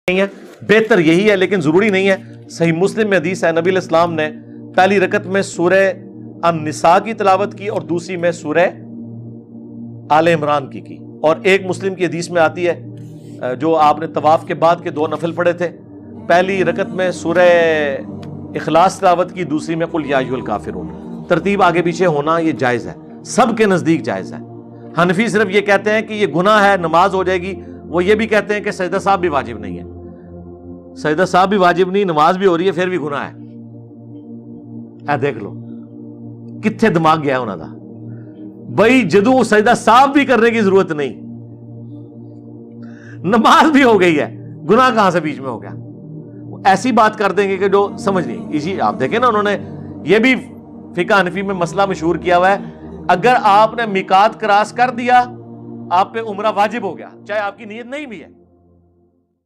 नहीं है, बेहतर यही है, लेकिन जरूरी नहीं है। सही मुस्लिम में हदीस है, नबी अलैहिस्सलाम ने पहली रकत में सूरह अन-निसा की तिलावत की और दूसरी में सूरह आले इमरान की। और एक मुस्लिम की हदीस में आती है जो आपने तवाफ के बाद के 2 नफल पढ़े थे, पहली रकत में सूरह इखलास तिलावत की, दूसरी में कुल या अय्युहल काफिरून। तरतीब आगे पीछे होना ये जायज है, सबके नजदीक जायज है। हनफी सिर्फ ये कहते हैं कि ये गुनाह है, नमाज हो जाएगी। वो ये भी कहते हैं कि सजदा साहब भी वाजिब नहीं है, सजदा साहब भी वाजिब नहीं, नमाज भी हो रही है, फिर भी गुनाह है। देख लो कित्थे दिमाग गया उन्हों का। भाई जदों सजदा साहब भी करने की जरूरत नहीं, नमाज भी हो गई है, गुनाह कहां से बीच में हो गया। ऐसी बात कर देंगे कि जो समझ नहीं। इसी आप देखें ना, उन्होंने ये भी फिका हनफी में मसला मशहूर किया हुआ है, अगर आपने मिकात क्रॉस कर दिया आप पे उम्रा वाजिब हो गया, चाहे आपकी नीयत नहीं भी है।